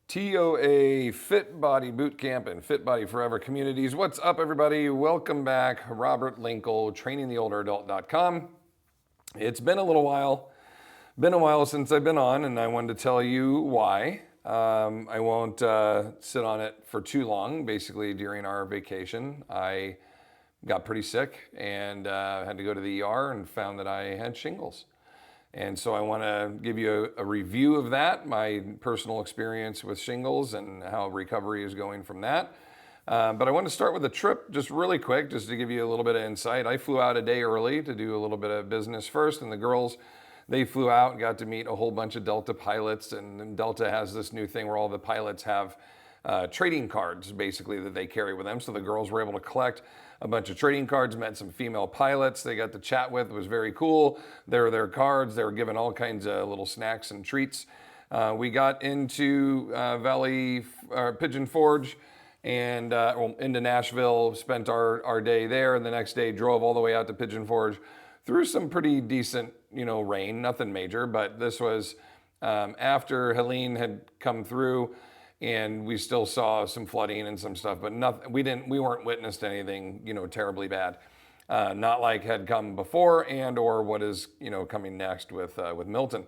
TOA Fit Body Bootcamp and Fit Body Forever communities. What's up, everybody? Welcome back. Robert Linkul, trainingtheolderadult.com. It's been a little while. Been a while since I've been on, and I wanted to tell you why. I won't sit on it for too long. Basically, during our vacation, I got pretty sick and had to go to the ER and found that I had shingles. And so I want to give you a review of that, my personal experience with shingles and how recovery is going from that. But I want to start with a trip just really quick, just to give you a little bit of insight. I flew out a day early to do a little bit of business first, and the girls, they flew out and got to meet a whole bunch of Delta pilots. And Delta has this new thing where all the pilots have trading cards, basically, that they carry with them. So the girls were able to collect a bunch of trading cards, met some female pilots they got to chat with. It was very cool. There were their cards. They were given all kinds of little snacks and treats. We got into Pigeon Forge and into Nashville, spent our day there, and the next day drove all the way out to Pigeon Forge through some pretty decent, rain, nothing major, but this was after Helene had come through, and we still saw some flooding and some stuff, but nothing. We weren't witnessed anything, terribly bad. Not like had come before or what is, coming next with Milton.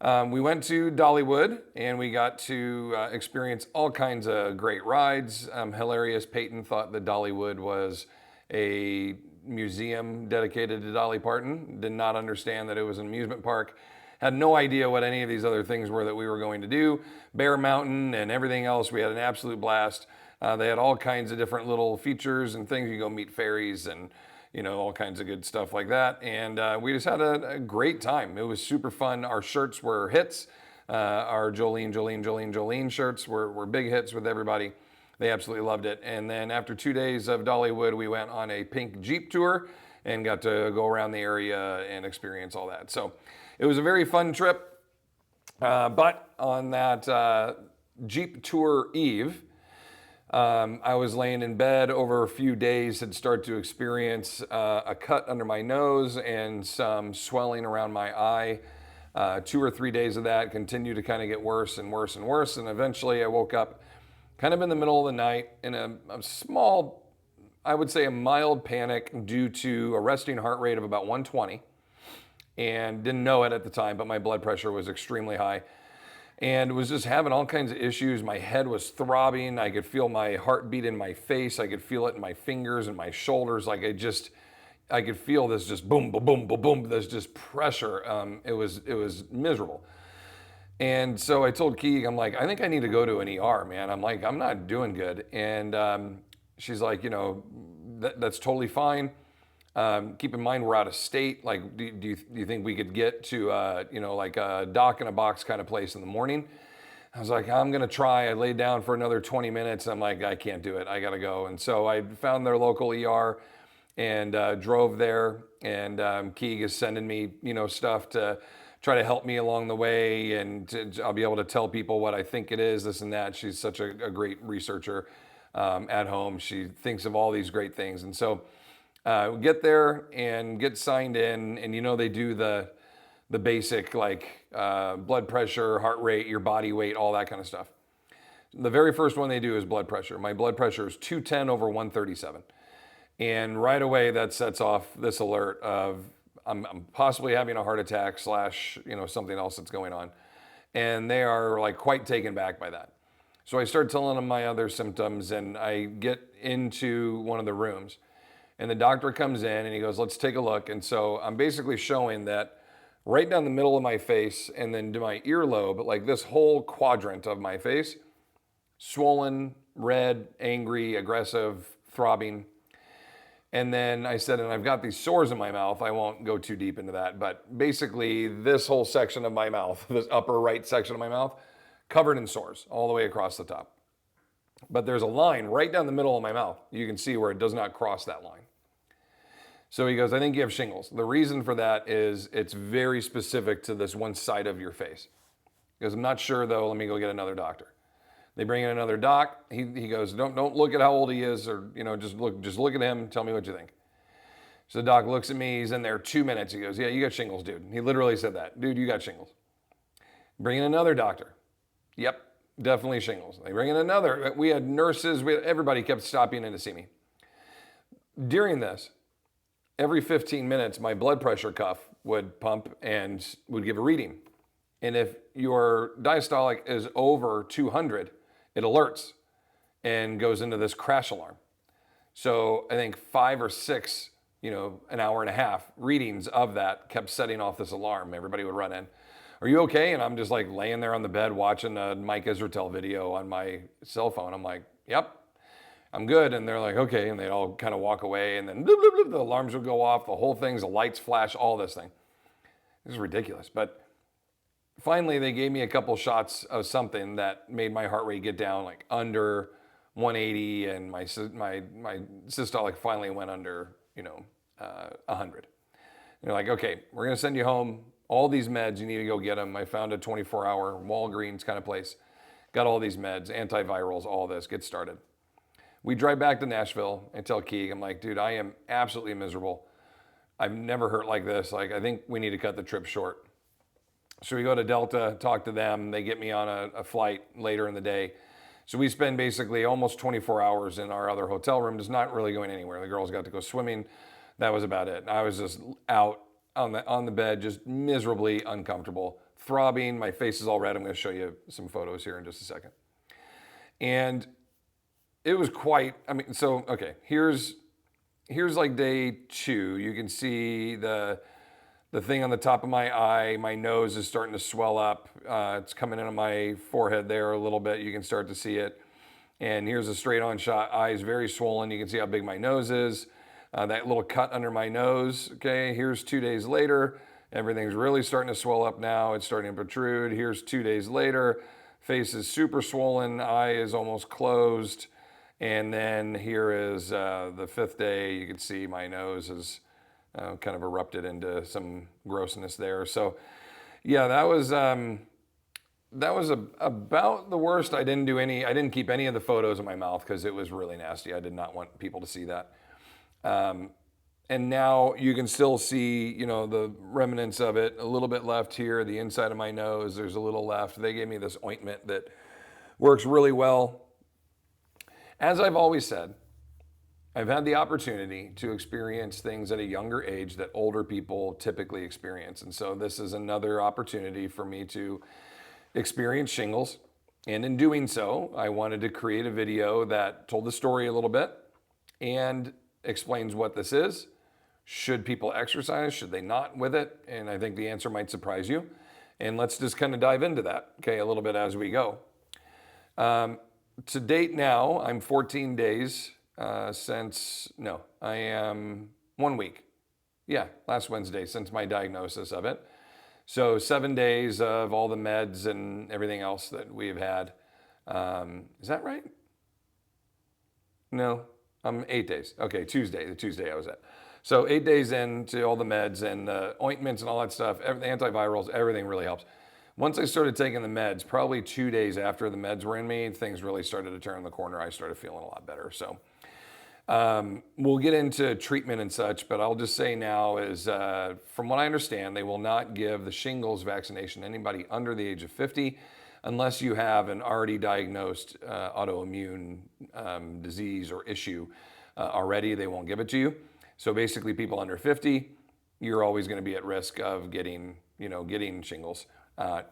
We went to Dollywood and we got to experience all kinds of great rides. Hilarious Peyton thought that Dollywood was a museum dedicated to Dolly Parton. Did not understand that it was an amusement park. Had no idea what any of these other things were that we were going to do. Bear Mountain and everything else. We had an absolute blast. They had all kinds of different little features and things. You go meet fairies and, all kinds of good stuff like that. And we just had a great time. It was super fun. Our shirts were hits. Our Jolene shirts were big hits with everybody. They absolutely loved it. And then after 2 days of Dollywood, we went on a pink Jeep tour and got to go around the area and experience all that. So it was a very fun trip, but on that Jeep tour eve, I was laying in bed over a few days, had started to experience a cut under my nose and some swelling around my eye. 2 or 3 days of that continued to kind of get worse and worse and worse, and eventually I woke up kind of in the middle of the night in a small, I would say a mild panic due to a resting heart rate of about 120. And didn't know it at the time, but my blood pressure was extremely high and was just having all kinds of issues. My head was throbbing. I could feel my heartbeat in my face. I could feel it in my fingers and my shoulders. Like I could feel this just boom, boom, boom, boom, boom. There's just pressure. It was miserable. And so I told Keeg, I'm like, I think I need to go to an ER, man. I'm like, I'm not doing good. And she's like, that's totally fine. Keep in mind, we're out of state. Like, do you think we could get to, like a doc in a box kind of place in the morning? I was like, I'm going to try. I laid down for another 20 minutes. I'm like, I can't do it. I got to go. And so I found their local ER and drove there. And Keeg is sending me, stuff to try to help me along the way. And I'll be able to tell people what I think it is, this and that. She's such a great researcher at home. She thinks of all these great things. And so we get there and get signed in, and they do the basic like blood pressure, heart rate, your body weight, all that kind of stuff. The very first one they do is blood pressure. My blood pressure is 210 over 137. And right away that sets off this alert of I'm possibly having a heart attack / something else that's going on. And they are like quite taken back by that. So I start telling them my other symptoms, and I get into one of the rooms. And the doctor comes in and he goes, let's take a look. And so I'm basically showing that right down the middle of my face and then to my earlobe, like this whole quadrant of my face, swollen, red, angry, aggressive, throbbing. And then I said, and I've got these sores in my mouth. I won't go too deep into that, but basically this whole section of my mouth, this upper right section of my mouth, covered in sores all the way across the top. But there's a line right down the middle of my mouth. You can see where it does not cross that line. So he goes, I think you have shingles. The reason for that is it's very specific to this one side of your face. He goes, I'm not sure though, let me go get another doctor. They bring in another doc. He goes, don't look at how old he is, or just look at him, tell me what you think. So the doc looks at me, he's in there 2 minutes. He goes, yeah, you got shingles, dude. He literally said that. Dude, you got shingles. Bring in another doctor. Yep, definitely shingles. They bring in another. We had nurses, everybody kept stopping in to see me. During this, every 15 minutes, my blood pressure cuff would pump and would give a reading. And if your diastolic is over 200, it alerts and goes into this crash alarm. So I think 5 or 6, an hour and a half readings of that kept setting off this alarm. Everybody would run in. Are you okay? And I'm just like laying there on the bed watching a Mike Israetel video on my cell phone. I'm like, yep, I'm good. And they're like, okay. And they'd all kind of walk away. And then bloop, bloop, bloop, the alarms would go off. The whole thing's, the lights flash, all this thing. This is ridiculous. But finally, they gave me a couple shots of something that made my heart rate get down like under 180. And my systolic finally went under, 100. And they're like, okay, we're going to send you home. All these meds, you need to go get them. I found a 24-hour Walgreens kind of place. Got all these meds, antivirals, all this, get started. We drive back to Nashville and tell Keeg, I'm like, dude, I am absolutely miserable. I've never hurt like this. Like, I think we need to cut the trip short. So we go to Delta, talk to them. They get me on a flight later in the day. So we spend basically almost 24 hours in our other hotel room, just not really going anywhere. The girls got to go swimming. That was about it. I was just out on the bed, just miserably uncomfortable, throbbing. My face is all red. I'm going to show you some photos here in just a second. And it was quite, okay, here's like day 2. You can see the thing on the top of my eye. My nose is starting to swell up. It's coming into my forehead there a little bit. You can start to see it. And here's a straight on shot. Eyes very swollen. You can see how big my nose is. That little cut under my nose, okay, here's 2 days later. Everything's really starting to swell up now. It's starting to protrude. Here's 2 days later. Face is super swollen. Eye is almost closed. And then here is the 5th day. You can see my nose is kind of erupted into some grossness there. So, yeah, that was about the worst. I didn't keep any of the photos in my mouth because it was really nasty. I did not want people to see that. And now you can still see, the remnants of it, a little bit left here, the inside of my nose, there's a little left. They gave me this ointment that works really well. As I've always said, I've had the opportunity to experience things at a younger age that older people typically experience. And so this is another opportunity for me to experience shingles. And in doing so, I wanted to create a video that told the story a little bit and explains what this is. Should people exercise? Should they not with it? And I think the answer might surprise you. And let's just kind of dive into that, okay, a little bit as we go. To date now, I'm 14 days I am 1 week. Yeah, last Wednesday since my diagnosis of it. So 7 days of all the meds and everything else that we've had. Is that right? No. 8 days. Okay, the Tuesday I was at. So 8 days into all the meds and the ointments and all that stuff, the antivirals, everything really helps. Once I started taking the meds, probably 2 days after the meds were in me, things really started to turn the corner. I started feeling a lot better. So we'll get into treatment and such, but I'll just say now is, from what I understand, they will not give the shingles vaccination to anybody under the age of 50 unless you have an already diagnosed autoimmune disease or issue already. They won't give it to you. So basically people under 50, you're always going to be at risk of getting shingles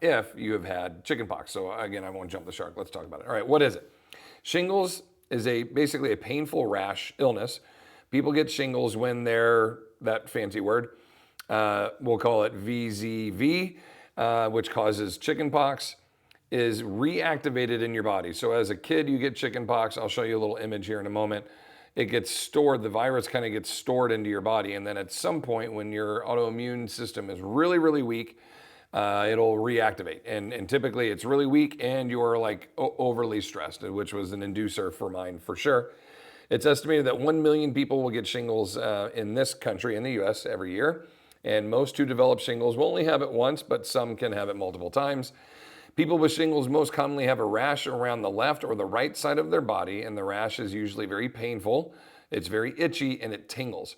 if you have had chickenpox. So again, I won't jump the shark. Let's talk about it. All right, what is it? Shingles is basically a painful rash illness. People get shingles when they're, that fancy word, we'll call it VZV, which causes chickenpox, is reactivated in your body. So as a kid, you get chickenpox. I'll show you a little image here in a moment. It gets stored, the virus kind of gets stored into your body. And then at some point when your autoimmune system is really, really weak, it'll reactivate. And typically it's really weak and you're like overly stressed, which was an inducer for mine for sure. It's estimated that 1 million people will get shingles in this country, in the US, every year. And most who develop shingles will only have it once, but some can have it multiple times. People with shingles most commonly have a rash around the left or the right side of their body, and the rash is usually very painful. It's very itchy and it tingles.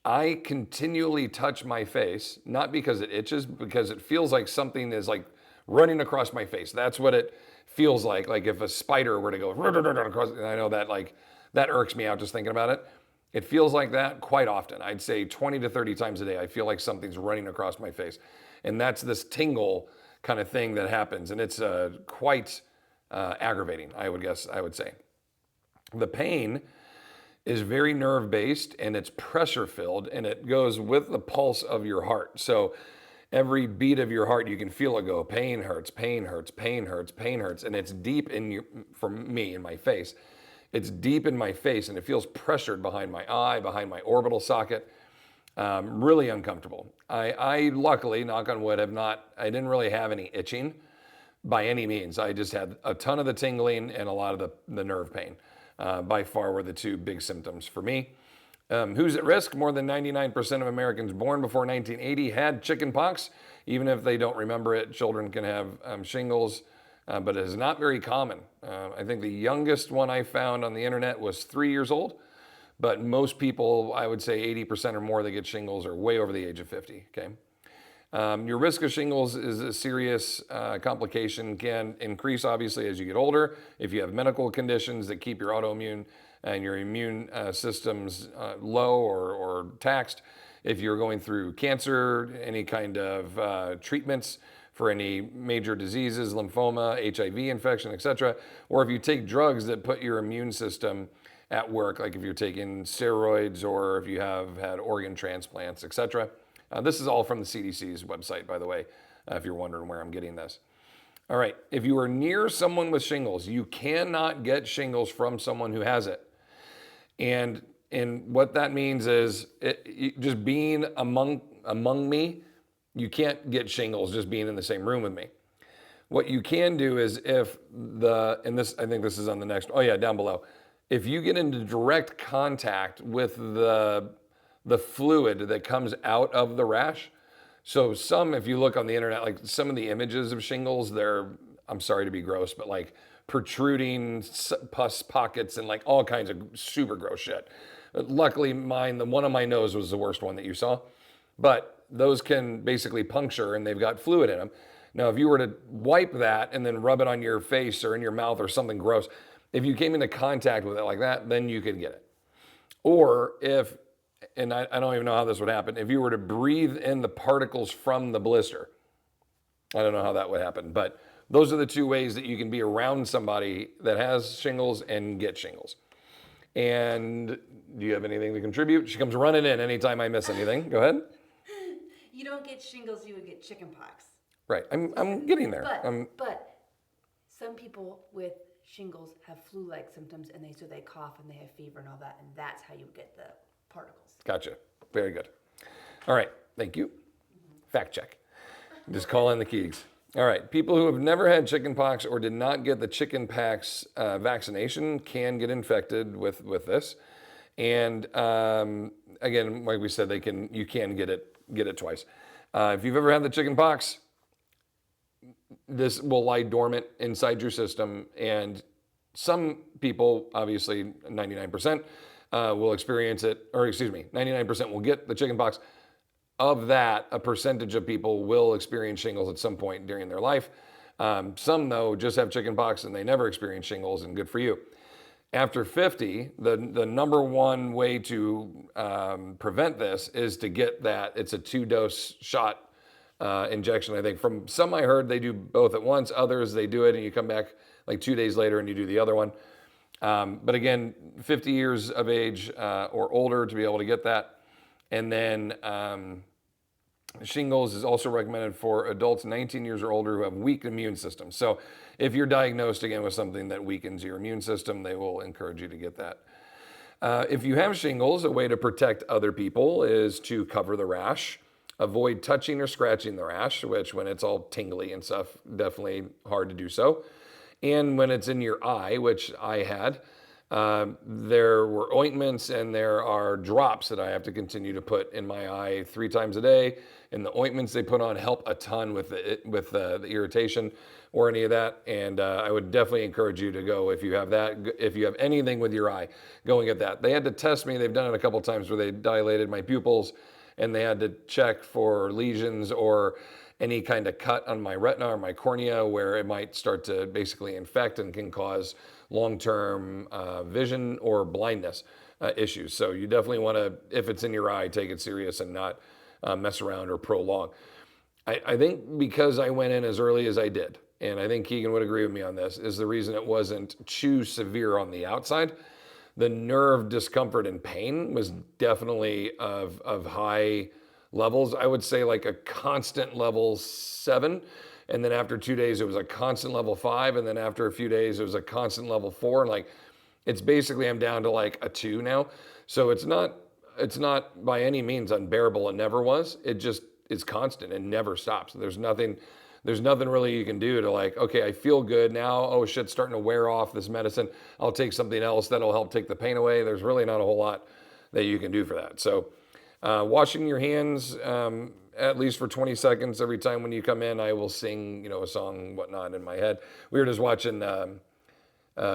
I continually touch my face, not because it itches, because it feels like something is like running across my face. That's what it feels like if a spider were to go across, and I know that that irks me out just thinking about it. It feels like that quite often. I'd say 20 to 30 times a day. I feel like something's running across my face. And that's this tingle kind of thing that happens. And it's quite aggravating, I would say. The pain is very nerve based and it's pressure filled and it goes with the pulse of your heart. So every beat of your heart, you can feel it go, pain hurts, pain hurts, pain hurts, pain hurts. And it's deep for me, in my face. It's deep in my face and it feels pressured behind my eye, behind my orbital socket. Really uncomfortable. I luckily, knock on wood, I didn't really have any itching by any means. I just had a ton of the tingling and a lot of the nerve pain. By far were the two big symptoms for me. Who's at risk? More than 99% of Americans born before 1980 had chicken pox. Even if they don't remember it, children can have shingles, but it is not very common. I think the youngest one I found on the internet was 3 years old, but most people, I would say 80% or more that get shingles are way over the age of 50, okay? Your risk of shingles is a serious complication, can increase obviously as you get older. If you have medical conditions that keep your autoimmune and your immune systems low or taxed, if you're going through cancer, any kind of treatments for any major diseases, lymphoma, HIV infection, etc., or if you take drugs that put your immune system at work, like if you're taking steroids or if you have had organ transplants, etc. This is all from the CDC's website, by the way, if you're wondering where I'm getting this. All right, if you are near someone with shingles, you cannot get shingles from someone who has it. And what that means is just being among me, you can't get shingles just being in the same room with me. What you can do is I think this is on the next, down below. If you get into direct contact with the fluid that comes out of the rash, so if you look on the internet, like some of the images of shingles, I'm sorry to be gross, but like protruding pus pockets and like all kinds of super gross shit. Luckily the one on my nose was the worst one that you saw, but those can basically puncture and they've got fluid in them. Now, if you were to wipe that and then rub it on your face or in your mouth or something gross, if you came into contact with it like that, then you could get it. Or and I don't even know how this would happen, if you were to breathe in the particles from the blister, I don't know how that would happen, but those are the two ways that you can be around somebody that has shingles and get shingles. And do you have anything to contribute? She comes running in anytime I miss anything. Go ahead. You don't get shingles, you would get chicken pox. Right, I'm getting there. But some people with shingles have flu-like symptoms, and so they cough and they have fever and all that, and that's how you get the particles. Gotcha. Very good. All right, thank you. Fact check. Just call in the keys. All right, people who have never had chicken pox or did not get the chicken pox vaccination can get infected with this. And again, like we said, you can get it twice. If you've ever had the chicken pox, this will lie dormant inside your system, and some people, obviously 99%, will experience it, or excuse me, 99% will get the chicken pox. Of that, a percentage of people will experience shingles at some point during their life. Some, though, just have chicken pox and they never experience shingles, and good for you. After 50, the number one way to prevent this is to get that. It's a 2-dose shot injection, I think. From some I heard they do both at once. Others, they do it and you come back like 2 days later and you do the other one. But again, 50 years of age or older to be able to get that. And then shingles is also recommended for adults 19 years or older who have weak immune systems. So if you're diagnosed again with something that weakens your immune system, they will encourage you to get that. If you have shingles, a way to protect other people is to cover the rash. Avoid touching or scratching the rash, which when it's all tingly and stuff, definitely hard to do so. And when it's in your eye, which I had, there were ointments and there are drops that I have to continue to put in my eye 3 times a day. And the ointments they put on help a ton with the irritation or any of that. And I would definitely encourage you to go if you have that. If you have anything with your eye, go and get that. They had to test me. They've done it a couple times where they dilated my pupils and they had to check for lesions or any kind of cut on my retina or my cornea where it might start to basically infect and can cause long-term vision or blindness issues. So you definitely want to, if it's in your eye, take it serious and not mess around or prolong. I think because I went in as early as I did, and I think Keegan would agree with me on this, is the reason it wasn't too severe on the outside. The nerve discomfort and pain was definitely of high levels. I would say like a constant level 7. And then after 2 days, it was a constant level 5. And then after a few days, it was a constant level 4. And like, it's basically, I'm down to like a 2 now. So it's not by any means unbearable. It never was. It just is constant and never stops. There's nothing really you can do to like, okay, I feel good now. Oh shit, starting to wear off this medicine. I'll take something else that'll help take the pain away. There's really not a whole lot that you can do for that. So washing your hands, at least for 20 seconds every time when you come in, I will sing, a song, whatnot in my head. We were just watching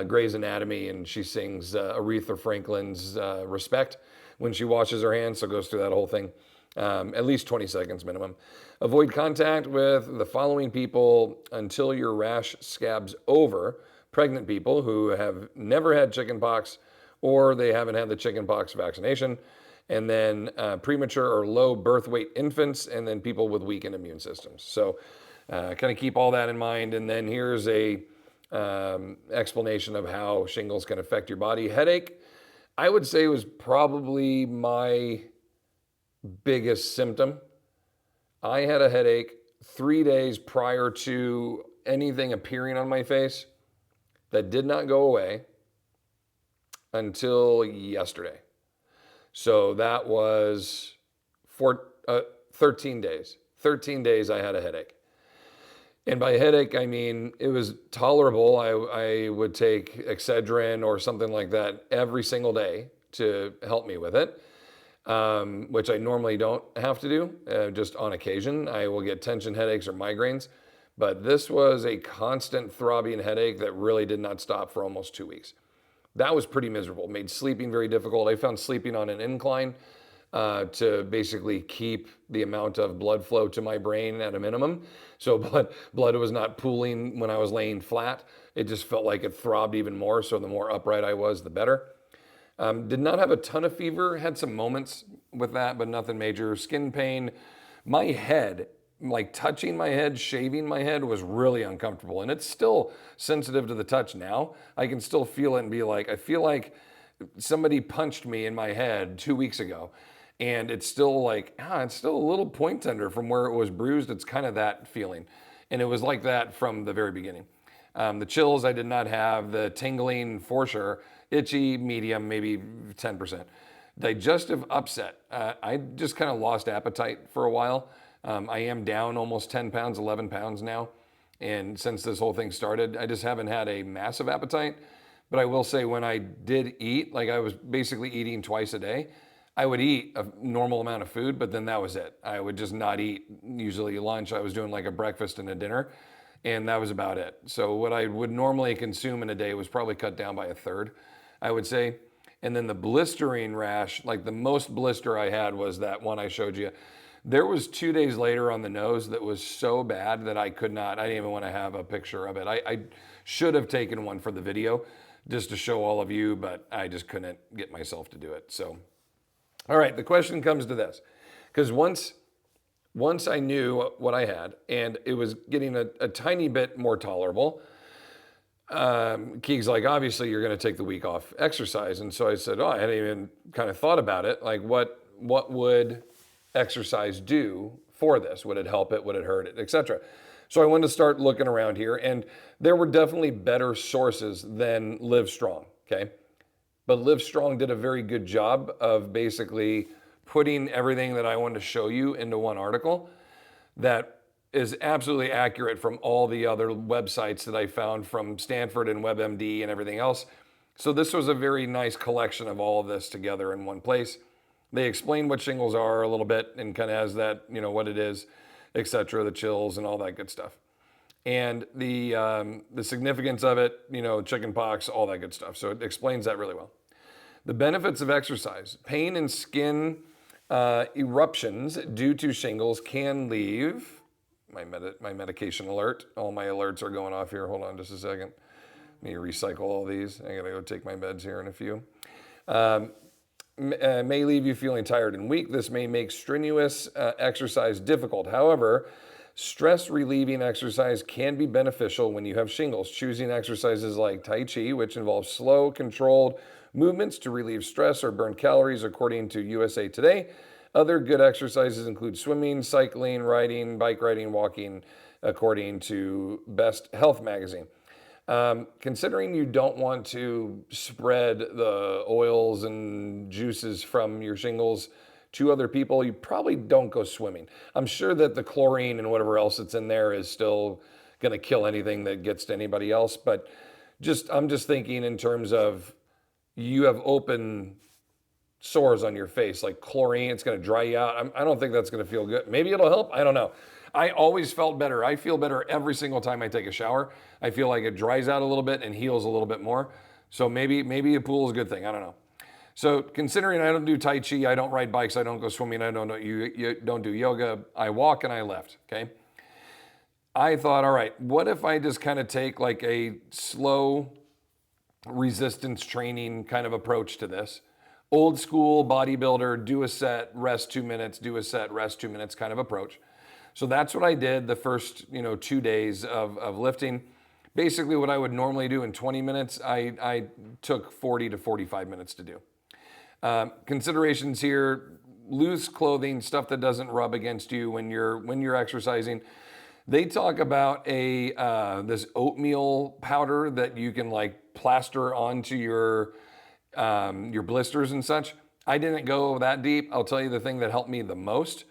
Grey's Anatomy, and she sings Aretha Franklin's Respect when she washes her hands, so goes through that whole thing. At least 20 seconds minimum. Avoid contact with the following people until your rash scabs over. Pregnant people who have never had chickenpox or they haven't had the chickenpox vaccination. And then premature or low birth weight infants, and then people with weakened immune systems. So kind of keep all that in mind. And then here's a explanation of how shingles can affect your body. Headache, I would say, was probably my biggest symptom. I had a headache 3 days prior to anything appearing on my face that did not go away until yesterday. So that was 13 days. 13 days I had a headache. And by headache, I mean it was tolerable. I would take Excedrin or something like that every single day to help me with it. Which I normally don't have to do, just on occasion. I will get tension headaches or migraines, but this was a constant throbbing headache that really did not stop for almost 2 weeks. That was pretty miserable, made sleeping very difficult. I found sleeping on an incline to basically keep the amount of blood flow to my brain at a minimum. So blood was not pooling when I was laying flat. It just felt like it throbbed even more, so the more upright I was, the better. Did not have a ton of fever, had some moments with that, but nothing major. Skin pain, my head, like touching my head, shaving my head was really uncomfortable. And it's still sensitive to the touch now. I can still feel it and be like, I feel like somebody punched me in my head 2 weeks ago. And it's still like, it's still a little point tender from where it was bruised. It's kind of that feeling. And it was like that from the very beginning. The chills I did not have, the tingling for sure. Itchy, medium, maybe 10%. Digestive upset. I just kind of lost appetite for a while. I am down almost 10 pounds, 11 pounds now. And since this whole thing started, I just haven't had a massive appetite. But I will say when I did eat, like I was basically eating twice a day, I would eat a normal amount of food, but then that was it. I would just not eat usually lunch. I was doing like a breakfast and a dinner, and that was about it. So what I would normally consume in a day was probably cut down by a third, I would say. And then the blistering rash, like the most blister I had was that one I showed you. There was 2 days later on the nose that was so bad that I didn't even want to have a picture of it. I should have taken one for the video just to show all of you, but I just couldn't get myself to do it. So, all right, the question comes to this. Because once I knew what I had and it was getting a tiny bit more tolerable, Keeg's like, obviously you're going to take the week off exercise. And so I said, I hadn't even kind of thought about it. Like what would exercise do for this? Would it help it? Would it hurt it? Etc. So I wanted to start looking around here, and there were definitely better sources than Live Strong. Okay. But Live Strong did a very good job of basically putting everything that I wanted to show you into one article that is absolutely accurate from all the other websites that I found from Stanford and WebMD and everything else. So this was a very nice collection of all of this together in one place. They explain what shingles are a little bit and kind of has that, what it is, etc., the chills and all that good stuff. And the significance of it, chicken pox, all that good stuff. So it explains that really well. The benefits of exercise. Pain and skin eruptions due to shingles can leave my medication alert. All my alerts are going off here. Hold on just a second. Let me recycle all these. I gotta go take my meds here in a few. May leave you feeling tired and weak. This may make strenuous exercise difficult. However, stress relieving exercise can be beneficial when you have shingles. Choosing exercises like Tai Chi, which involves slow, controlled movements to relieve stress or burn calories, according to USA Today. Other good exercises include swimming, cycling, riding, bike riding, walking, according to Best Health magazine. Considering you don't want to spread the oils and juices from your shingles to other people, you probably don't go swimming. I'm sure that the chlorine and whatever else that's in there is still going to kill anything that gets to anybody else. But I'm just thinking in terms of you have open sores on your face, like chlorine, it's going to dry you out. I don't think that's going to feel good. Maybe it'll help. I don't know. I always felt better. I feel better every single time I take a shower. I feel like it dries out a little bit and heals a little bit more. So maybe a pool is a good thing. I don't know. So considering I don't do Tai Chi, I don't ride bikes, I don't go swimming, I don't do yoga, I walk and I lift, okay? I thought, all right, what if I just kind of take like a slow resistance training kind of approach to this? Old school bodybuilder, do a set, rest 2 minutes, do a set, rest 2 minutes kind of approach. So that's what I did the first 2 days of lifting. Basically what I would normally do in 20 minutes, I took 40 to 45 minutes to do. Considerations here: loose clothing, stuff that doesn't rub against you when you're exercising. They talk about this oatmeal powder that you can like plaster onto your blisters and such. I didn't go that deep. I'll tell you the thing that helped me the most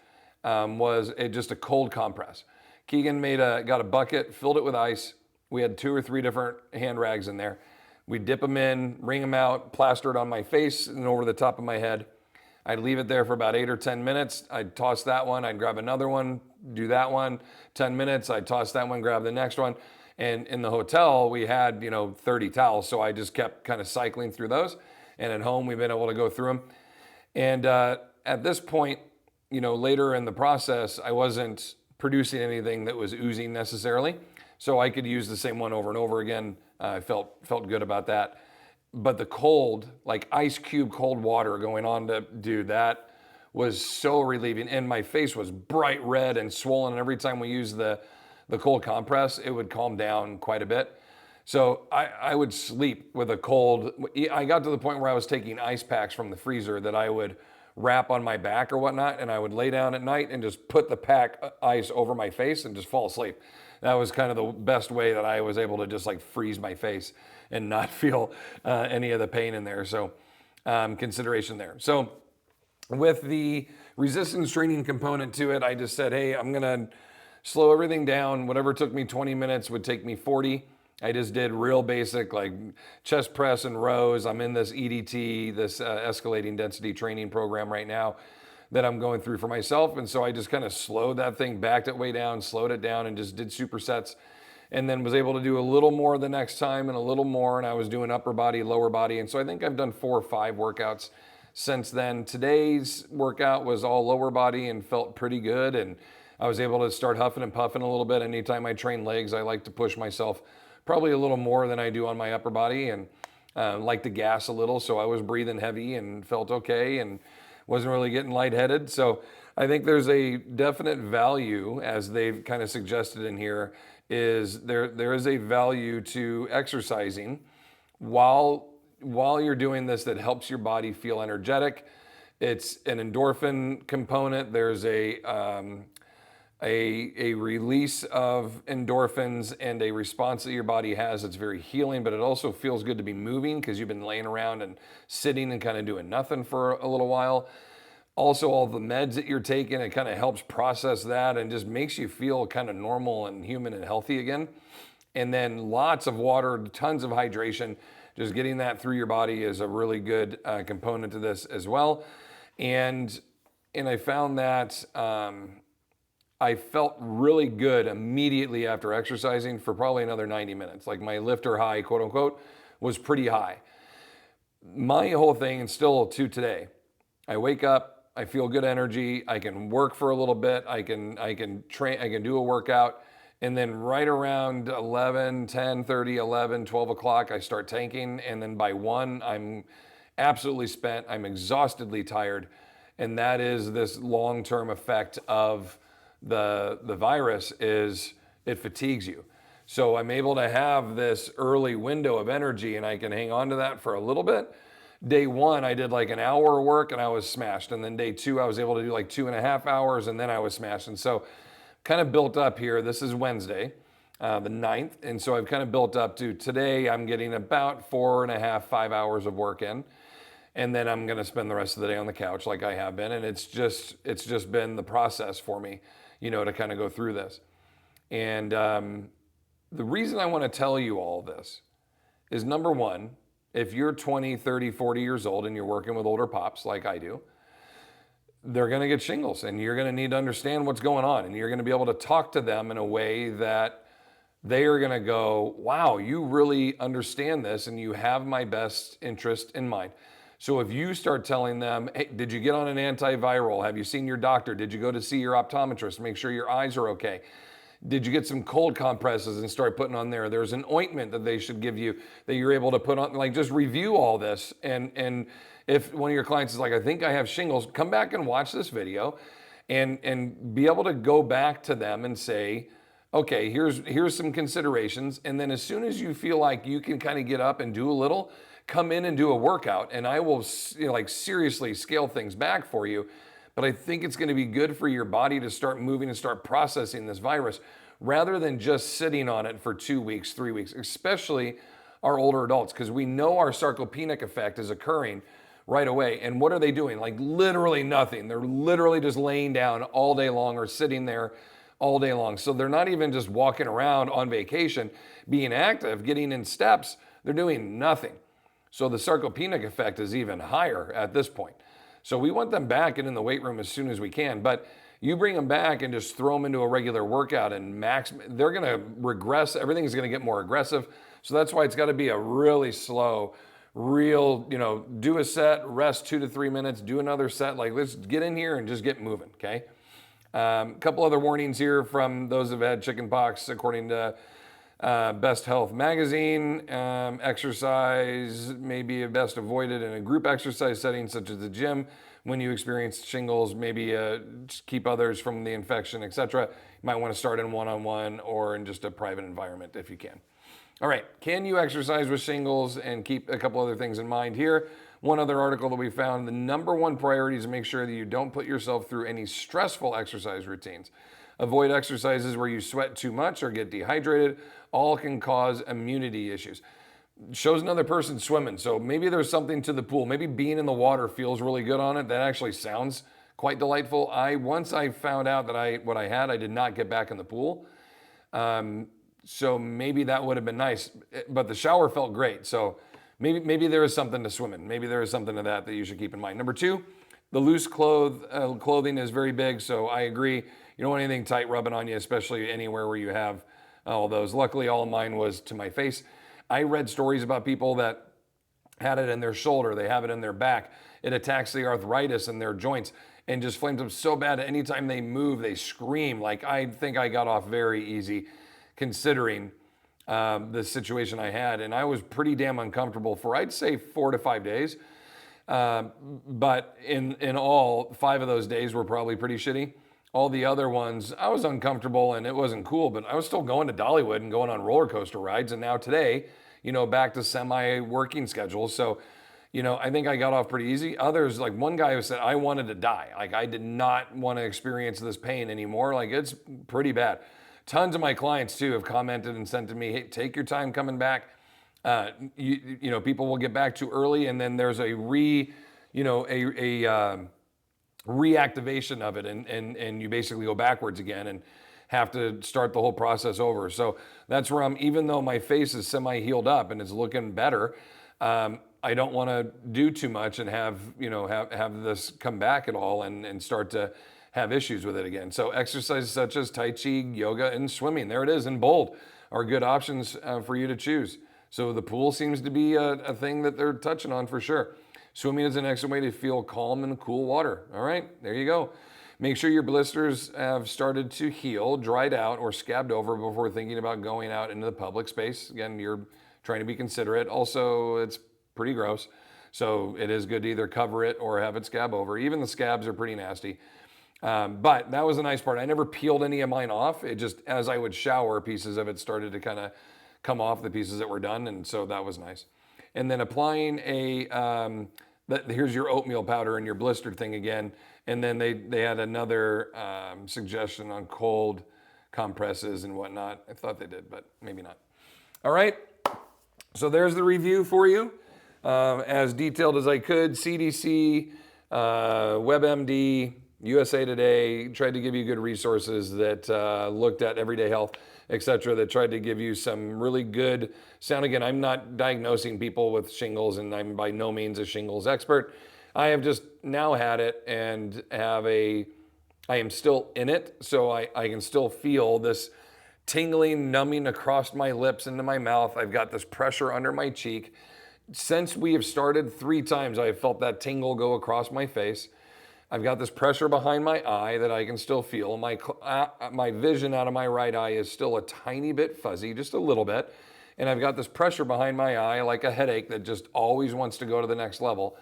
was just a cold compress. Keegan got a bucket, filled it with ice. We had 2 or 3 different hand rags in there. We dip them in, wring them out, plaster it on my face and over the top of my head. I'd leave it there for about 8 or 10 minutes. I'd toss that one, I'd grab another one, do that one. 10 minutes, I'd toss that one, grab the next one. And in the hotel, we had 30 towels, so I just kept kind of cycling through those. And at home, we've been able to go through them. And at this point, later in the process, I wasn't producing anything that was oozing necessarily. So I could use the same one over and over again. I felt good about that. But the cold, like ice cube cold water going on to do that was so relieving. And my face was bright red and swollen. And every time we used the cold compress, it would calm down quite a bit. So I would sleep with a cold. I got to the point where I was taking ice packs from the freezer that I would wrap on my back or whatnot. And I would lay down at night and just put the pack ice over my face and just fall asleep. That was kind of the best way that I was able to just like freeze my face and not feel any of the pain in there. So consideration there. So with the resistance training component to it, I just said, hey, I'm gonna slow everything down. Whatever took me 20 minutes would take me 40. I just did real basic like chest press and rows. I'm in this EDT, this escalating density training program right now that I'm going through for myself. And so I just kind of slowed that thing, backed it way down, slowed it down, and just did supersets. And then was able to do a little more the next time and a little more. And I was doing upper body, lower body. And so I think I've done 4 or 5 workouts since then. Today's workout was all lower body and felt pretty good. And I was able to start huffing and puffing a little bit. Anytime I train legs, I like to push myself probably a little more than I do on my upper body, and like to gas a little. So I was breathing heavy and felt okay and wasn't really getting lightheaded. So I think there's a definite value, as they've kind of suggested in here, is there is a value to exercising while you're doing this that helps your body feel energetic. It's an endorphin component. There's a release of endorphins and a response that your body has that's very healing, but it also feels good to be moving because you've been laying around and sitting and kind of doing nothing for a little while. Also, all the meds that you're taking, it kind of helps process that and just makes you feel kind of normal and human and healthy again. And then lots of water, tons of hydration. Just getting that through your body is a really good component to this as well. And I found that I felt really good immediately after exercising for probably another 90 minutes. Like my lifter high, quote unquote, was pretty high. My whole thing, and still to today, I wake up, I feel good energy. I can work for a little bit. I can train. I can do a workout. And then right around 11, 10, 30, 11, 12 o'clock, I start tanking. And then by 1, I'm absolutely spent. I'm exhaustedly tired. And that is this long-term effect of the virus is it fatigues you. So I'm able to have this early window of energy and I can hang on to that for a little bit. Day 1, I did like an hour of work and I was smashed. And then day 2, I was able to do like 2.5 hours and then I was smashed. And so kind of built up here. This is Wednesday, the 9th. And so I've kind of built up to today. I'm getting about 4.5, 5 hours of work in. And then I'm going to spend the rest of the day on the couch like I have been. And it's just been the process for me, to kind of go through this. And the reason I want to tell you all this is, number one, if you're 20, 30, 40 years old and you're working with older pops like I do, they're going to get shingles and you're going to need to understand what's going on. And you're going to be able to talk to them in a way that they are going to go, wow, you really understand this and you have my best interest in mind. So if you start telling them, hey, did you get on an antiviral? Have you seen your doctor? Did you go to see your optometrist? Make sure your eyes are okay. Did you get some cold compresses and start putting on there? There's an ointment that they should give you that you're able to put on. Like, just review all this. And if one of your clients is like, I think I have shingles, come back and watch this video and be able to go back to them and say, okay, here's some considerations. And then as soon as you feel like you can kind of get up and do a little, come in and do a workout and I will seriously scale things back for you. But I think it's going to be good for your body to start moving and start processing this virus rather than just sitting on it for 2 weeks, 3 weeks, especially our older adults, because we know our sarcopenic effect is occurring right away. And what are they doing? Like literally nothing. They're literally just laying down all day long or sitting there all day long. So they're not even just walking around on vacation, being active, getting in steps. They're doing nothing. So the sarcopenic effect is even higher at this point. So we want them back and in the weight room as soon as we can. But you bring them back and just throw them into a regular workout and they're going to regress. Everything's going to get more aggressive. So that's why it's got to be a really slow, do a set, rest 2 to 3 minutes, do another set. Like, let's get in here and just get moving, okay? A couple other warnings here from those who've had chickenpox, according to Best Health Magazine. Exercise may be best avoided in a group exercise setting such as the gym. When you experience shingles, maybe just keep others from the infection, etc. You might want to start in one-on-one or in just a private environment if you can. All right, can you exercise with shingles? And keep a couple other things in mind here. One other article that we found, the number one priority is to make sure that you don't put yourself through any stressful exercise routines. Avoid exercises where you sweat too much or get dehydrated. All can cause immunity issues. Shows another person swimming, so maybe there's something to the pool. Maybe being in the water feels really good on it. That actually sounds quite delightful. Once I found out that what I had, I did not get back in the pool. So maybe that would have been nice, but the shower felt great. So maybe there is something to swimming. Maybe there is something to that you should keep in mind. Number 2, the loose clothing is very big. So I agree. You don't want anything tight rubbing on you, especially anywhere where you have all those. Luckily, all of mine was to my face. I read stories about people that had it in their shoulder. They have it in their back. It attacks the arthritis in their joints and just flames them so bad. Anytime they move, they scream. Like, I think I got off very easy considering the situation I had. And I was pretty damn uncomfortable for, I'd say, 4 to 5 days. But in all, 5 of those days were probably pretty shitty. All the other ones, I was uncomfortable and it wasn't cool, but I was still going to Dollywood and going on roller coaster rides. And now today, back to semi-working schedules. So, I think I got off pretty easy. Others, like one guy who said, I wanted to die. Like, I did not want to experience this pain anymore. Like, it's pretty bad. Tons of my clients too have commented and sent to me, hey, take your time coming back. People will get back too early and then there's a reactivation of it and you basically go backwards again and have to start the whole process over. So that's where even though my face is semi-healed up and it's looking better, I don't want to do too much and have this come back at all and start to have issues with it again. So exercises such as Tai Chi, yoga, and swimming, there it is in bold, are good options for you to choose. So the pool seems to be a thing that they're touching on for sure. Swimming is an excellent way to feel calm in cool water. All right, there you go. Make sure your blisters have started to heal, dried out, or scabbed over before thinking about going out into the public space. Again, you're trying to be considerate. Also, it's pretty gross. So it is good to either cover it or have it scab over. Even the scabs are pretty nasty. But that was a nice part. I never peeled any of mine off. It just, as I would shower, pieces of it started to kind of come off, the pieces that were done. And so that was nice. And then applying here's your oatmeal powder and your blistered thing again. And then they had another suggestion on cold compresses and whatnot. I thought they did, but maybe not. All right. So there's the review for you. As detailed as I could. CDC, WebMD, USA Today, tried to give you good resources that looked at everyday health, etc., that tried to give you some really good sound. Again, I'm not diagnosing people with shingles, and I'm by no means a shingles expert. I have just now had it and I am still in it, so I can still feel this tingling, numbing across my lips into my mouth. I've got this pressure under my cheek. Since we have started 3 times, I have felt that tingle go across my face. I've got this pressure behind my eye that I can still feel. My vision out of my right eye is still a tiny bit fuzzy, just a little bit. And I've got this pressure behind my eye, like a headache that just always wants to go to the next level.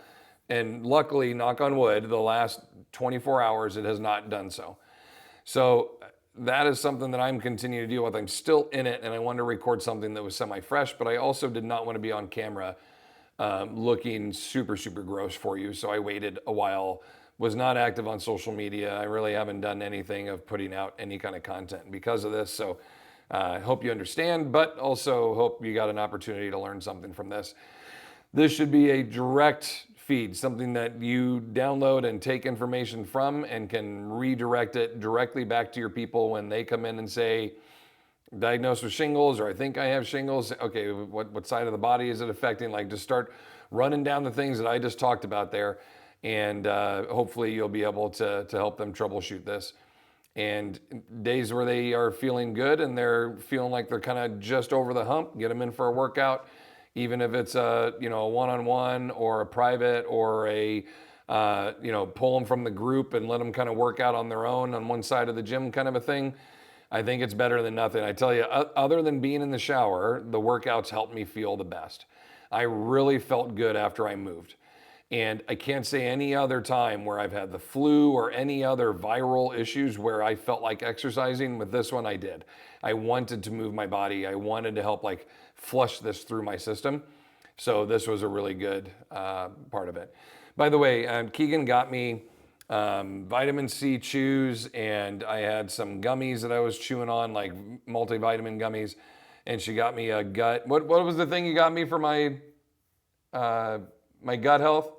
And luckily, knock on wood, the last 24 hours, it has not done so. So that is something that I'm continuing to deal with. I'm still in it, and I wanted to record something that was semi-fresh, but I also did not want to be on camera looking super, super gross for you. So I waited a while, was not active on social media. I really haven't done anything of putting out any kind of content because of this. So I hope you understand, but also hope you got an opportunity to learn something from this. This should be a direct feed, something that you download and take information from and can redirect it directly back to your people when they come in and say, diagnosed with shingles, or I think I have shingles. Okay, what side of the body is it affecting? Like, just start running down the things that I just talked about there, and hopefully you'll be able to help them troubleshoot this. And days where they are feeling good and they're feeling like they're kind of just over the hump, get them in for a workout, even if it's a one-on-one or a private or a pull them from the group and let them kind of work out on their own on one side of the gym kind of a thing. I think it's better than nothing. I tell you, other than being in the shower, the workouts helped me feel the best. I really felt good after I moved. And I can't say any other time where I've had the flu or any other viral issues where I felt like exercising. With this one, I did. I wanted to move my body. I wanted to help flush this through my system. So this was a really good part of it. By the way, Keegan got me vitamin C chews, and I had some gummies that I was chewing on, like multivitamin gummies, and she got me a gut. What was the thing you got me for my my gut health?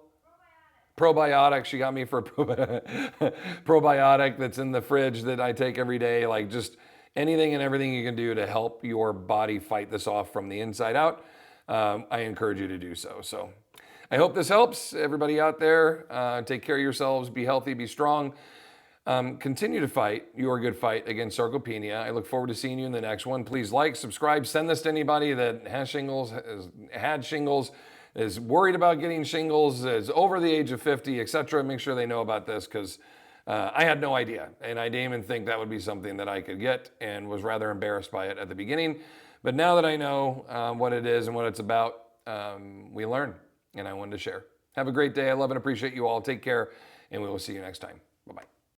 Probiotic. She got me for probiotic that's in the fridge that I take every day. Like, just anything and everything you can do to help your body fight this off from the inside out. I encourage you to do so. So I hope this helps everybody out there. Take care of yourselves. Be healthy. Be strong. Continue to fight your good fight against sarcopenia. I look forward to seeing you in the next one. Please like, subscribe, send this to anybody that has shingles, has had shingles, is worried about getting shingles, is over the age of 50, etc. Make sure they know about this, because I had no idea, and I didn't even think that would be something that I could get, and was rather embarrassed by it at the beginning. But now that I know what it is and what it's about, we learn, and I wanted to share. Have a great day. I love and appreciate you all. Take care, and we will see you next time. Bye-bye.